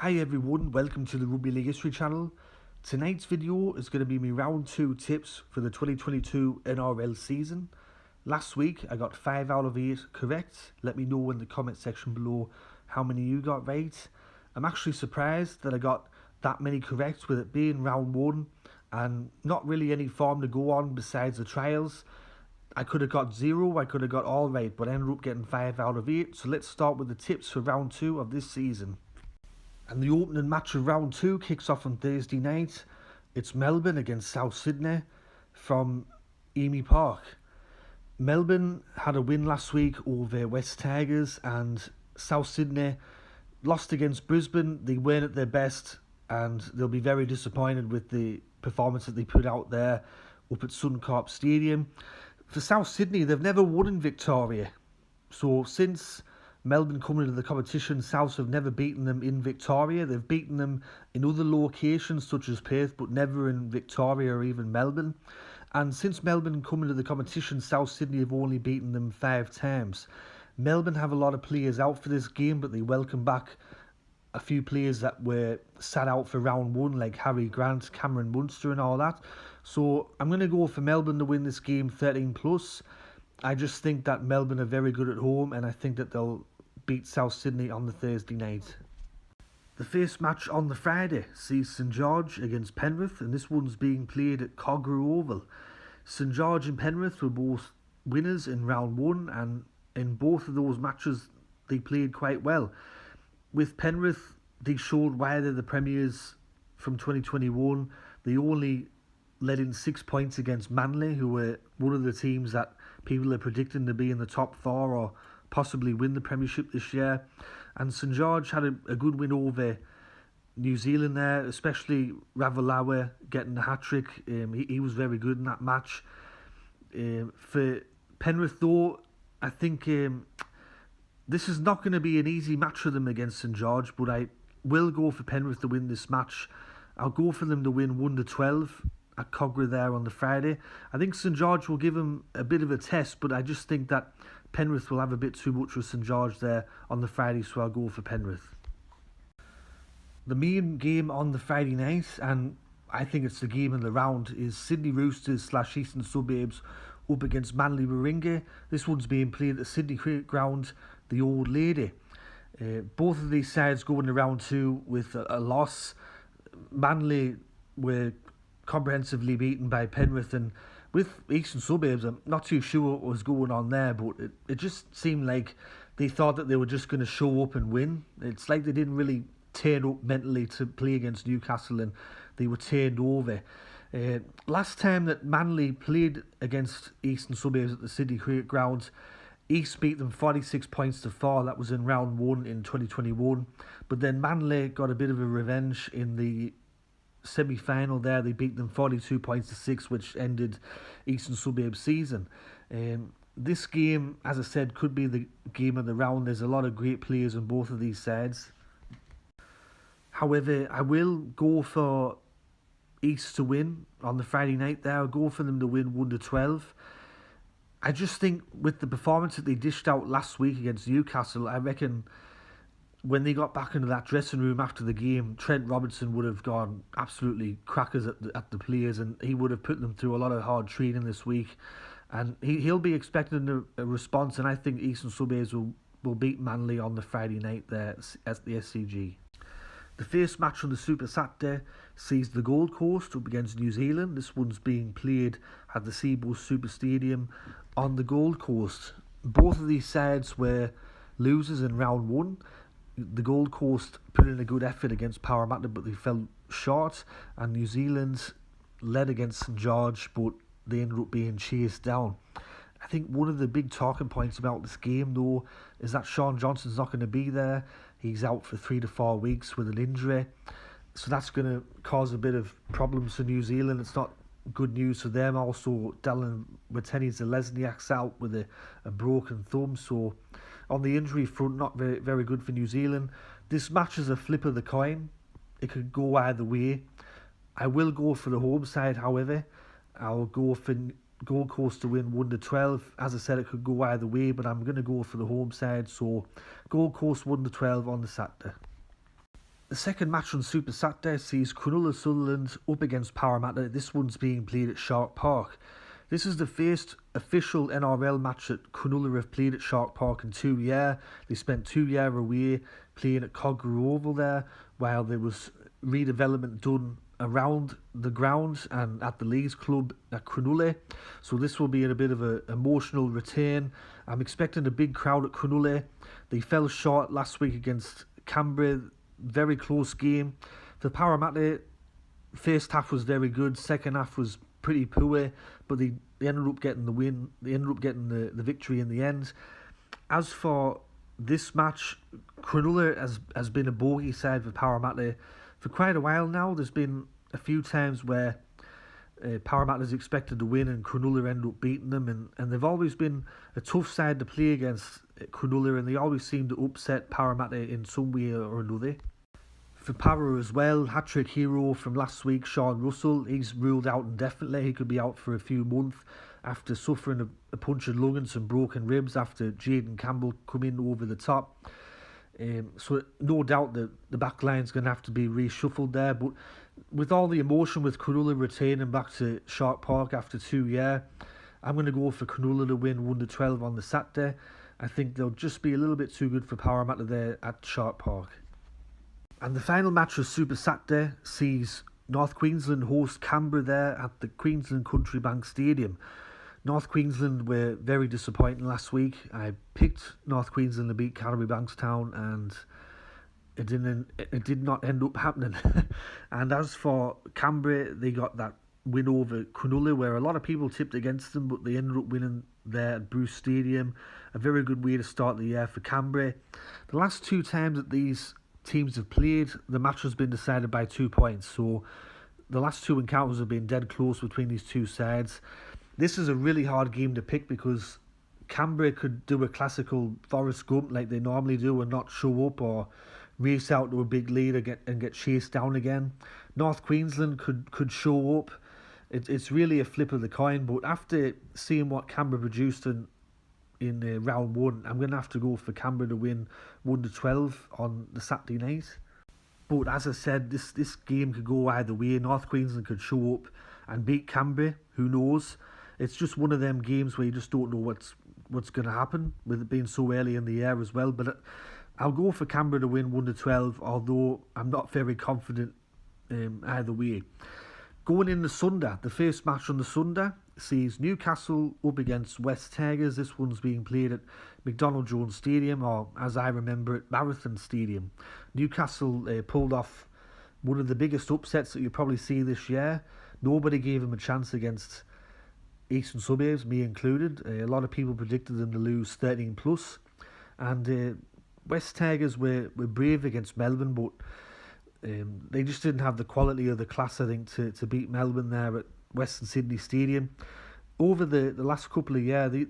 Hi everyone, welcome to the Rugby League History channel. Tonight's video is going to be my round 2 tips for the 2022 NRL season. Last week I got 5 out of 8 correct. Let me know in the comment section below how many you got right. I'm actually surprised that I got that many correct with it being round 1 and not really any form to go on besides the trials. I could have got 0, I could have got all right, but I ended up getting 5 out of 8. So let's start with the tips for round 2 of this season. And the opening match of round 2 kicks off on Thursday night. It's Melbourne against South Sydney from Amy Park. Melbourne had a win last week over West Tigers, and South Sydney lost against Brisbane. They weren't at their best and they'll be very disappointed with the performance that they put out there up at Suncorp Stadium. For South Sydney, they've never won in Victoria. So since Melbourne coming into the competition, Souths have never beaten them in Victoria. They've beaten them in other locations such as Perth, but never in Victoria or even Melbourne. And since Melbourne come into the competition, South Sydney have only beaten them 5 times. Melbourne have a lot of players out for this game, but they welcome back a few players that were sat out for round 1, like Harry Grant, Cameron Munster and all that. So I'm going to go for Melbourne to win this game 13+. I just think that Melbourne are very good at home, and I think that they'll beat South Sydney on the Thursday night. The first match on the Friday sees St George against Penrith, and this one's being played at Cogra Oval. St George and Penrith were both winners in round 1, and in both of those matches they played quite well. With Penrith, they showed why they're the premiers from 2021. They only let in 6 points against Manly, who were one of the teams that people are predicting to be in the top 4 or possibly win the premiership this year. And St George had a good win over New Zealand there, especially Ravalawa getting the hat-trick. He was very good in that match. For Penrith though, I think this is not going to be an easy match for them against St George, but I will go for Penrith to win this match. I'll go for them to win 1-12 at Cogra there on the Friday. I think St George will give them a bit of a test, but I just think that Penrith will have a bit too much with St George there on the Friday, so I'll go for Penrith. The main game on the Friday night, and I think it's the game of the round, is Sydney Roosters / Eastern Suburbs up against Manly-Warringah. This one's being played at the Sydney Cricket Ground, the Old Lady. Both of these sides going to round 2 with a loss. Manly were comprehensively beaten by Penrith, and with Eastern Suburbs, I'm not too sure what was going on there, but it just seemed like they thought that they were just going to show up and win. It's like they didn't really turn up mentally to play against Newcastle, and they were turned over. Last time that Manly played against Eastern Suburbs at the Sydney Cricket Ground, East beat them 46-4. That was in round 1 in 2021. But then Manly got a bit of a revenge in the semi-final there. They beat them 42-6, which ended Eastern Suburbs season. This game, as I said, could be the game of the round. There's a lot of great players on both of these sides. However, I will go for East to win on the Friday night there. I'll go for them to win 1-12. I just think with the performance that they dished out last week against Newcastle, I reckon when they got back into that dressing room after the game, Trent Robinson would have gone absolutely crackers at the players, and he would have put them through a lot of hard training this week. And he'll be expecting a response, and I think Eastern Suburbs will beat Manly on the Friday night there at the SCG. The first match on the Super Saturday sees the Gold Coast up against New Zealand. This one's being played at the Seaboast Super Stadium on the Gold Coast. Both of these sides were losers in round 1. The Gold Coast put in a good effort against Parramatta, but they fell short, and New Zealand led against St George, but they ended up being chased down. I think one of the big talking points about this game, though, is that Sean Johnson's not going to be there. He's out for 3 to 4 weeks with an injury, so that's going to cause a bit of problems for New Zealand. It's not good news for them. Also, Dylan Watene-Zelezniak's out with a broken thumb, so on the injury front, not very good for New Zealand. This match is a flip of the coin. It could go either way. I will go for the home side, however. I'll go for Gold Coast to win 1-12. As I said, it could go either way, but I'm going to go for the home side. So Gold Coast 1-12 on the Saturday. The second match on Super Saturday sees Cronulla-Sutherland up against Parramatta. This one's being played at Shark Park. This is the first official NRL match that Cronulla have played at Shark Park in 2 years. They spent 2 years away playing at Cogra Oval there, while there was redevelopment done around the grounds and at the Leagues Club at Cronulla. So this will be a bit of an emotional return. I'm expecting a big crowd at Cronulla. They fell short last week against Canberra. Very close game. For Parramatta, first half was very good, second half was pretty poor, but they ended up getting the win. They ended up getting the victory in the end. As for this match, Cronulla has been a bogey side for Parramatta for quite a while now. There's been a few times where Parramatta's expected to win and Cronulla end up beating them, and they've always been a tough side to play against Cronulla, and they always seem to upset Parramatta in some way or another. For Para as well, hat-trick hero from last week, Sean Russell, he's ruled out indefinitely. He could be out for a few months after suffering a punctured lung and some broken ribs after Jaden Campbell come in over the top. So no doubt that the back line's going to have to be reshuffled there, but with all the emotion with Cronulla returning back to Shark Park after 2 years, I'm going to go for Cronulla to win 1-12 on the Saturday. I think they'll just be a little bit too good for Parramatta there at Shark Park. And the final match of Super Saturday sees North Queensland host Canberra there at the Queensland Country Bank Stadium. North Queensland were very disappointing last week. I picked North Queensland to beat Canterbury Bankstown, and it did not end up happening. And as for Canberra, they got that win over Cronulla, where a lot of people tipped against them, but they ended up winning there at Bruce Stadium. A very good way to start the year for Canberra. The last 2 times that these teams have played, the match has been decided by 2 points. So the last 2 encounters have been dead close between these two sides. This is a really hard game to pick because Canberra could do a classical Forrest Gump like they normally do and not show up, or race out to a big lead and get chased down again. North Queensland could show up. It's really a flip of the coin, but after seeing what Canberra produced in round 1, I'm going to have to go for Canberra to win 1-12 on the Saturday night. But as I said, this game could go either way. North Queensland could show up and beat Canberra. Who knows? It's just one of them games where you just don't know what's going to happen, with it being so early in the year as well. But I'll go for Canberra to win 1-12, although I'm not very confident either way. Going in the Sunday, the first match on the Sunday sees Newcastle up against West Tigers. This one's being played at McDonald Jones Stadium, or as I remember it, Marathon Stadium. Newcastle pulled off one of the biggest upsets that you'll probably see this year. Nobody gave them a chance against Eastern Suburbs, me included. A lot of people predicted them to lose 13+. And West Tigers were brave against Melbourne, but they just didn't have the quality or the class, I think, to beat Melbourne there at Western Sydney Stadium. Over the last couple of years,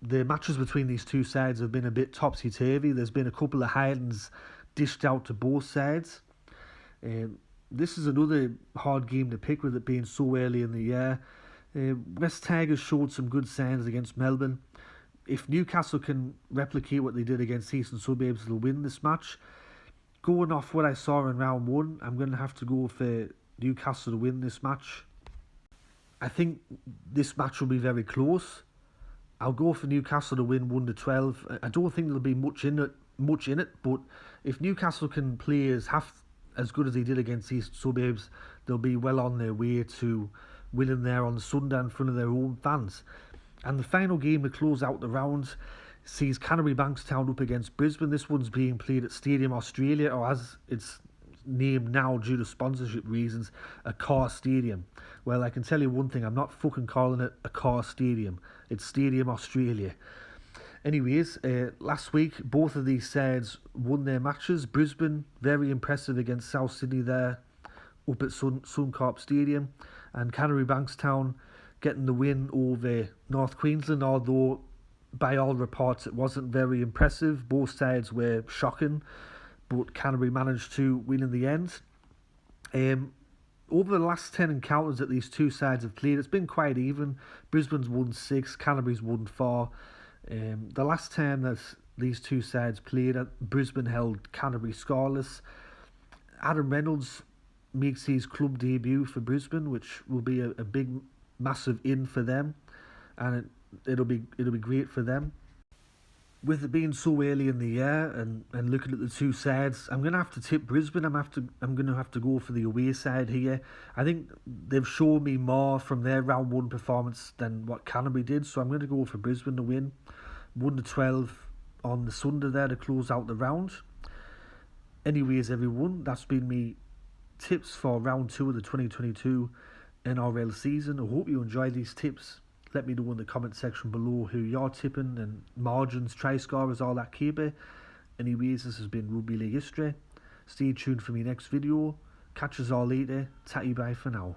the matches between these two sides have been a bit topsy-turvy. There's been a couple of hidings dished out to both sides. This is another hard game to pick with it being so early in the year. West Tigers showed some good signs against Melbourne. If Newcastle can replicate what they did against Eastern Suburbs, they'll win this match. Going off what I saw in round 1, I'm going to have to go for Newcastle to win this match. I think this match will be very close. I'll go for Newcastle to win 1-12. I don't think there'll be much in it, but if Newcastle can play as good as they did against Eastern Suburbs, they'll be well on their way to winning there on Sunday in front of their own fans. And the final game to close out the round sees Canterbury Bankstown up against Brisbane. This one's being played at Stadium Australia, or as it's named now due to sponsorship reasons, a car stadium. Well, I can tell you one thing, I'm not fucking calling it a car stadium. It's Stadium Australia. Anyways, last week, both of these sides won their matches. Brisbane, very impressive against South Sydney there up at Suncorp Stadium. And Canterbury Bankstown getting the win over North Queensland, although by all reports it wasn't very impressive. Both sides were shocking, but Canterbury managed to win in the end. Over the last 10 encounters that these two sides have played, it's been quite even. Brisbane's won 6, Canterbury's won 4. The last time that these two sides played, Brisbane held Canterbury scoreless. Adam Reynolds makes his club debut for Brisbane, which will be a big, massive in for them, and it'll be great for them. With it being so early in the year and looking at the two sides, I'm gonna have to tip Brisbane. I'm gonna have to go for the away side here. I think they've shown me more from their round one performance than what Canterbury did, so I'm gonna go for Brisbane to win 1-12 on the Sunday there to close out the round. Anyways, everyone, that's been me tips for round 2 of the 2022 NRL season. I hope you enjoyed these tips. Let me know in the comment section below who you're tipping and margins, try scorers, all that caper. Anyways, this has been Rugby League History. Stay tuned for my next video. Catch us all later. Tatty bye for now.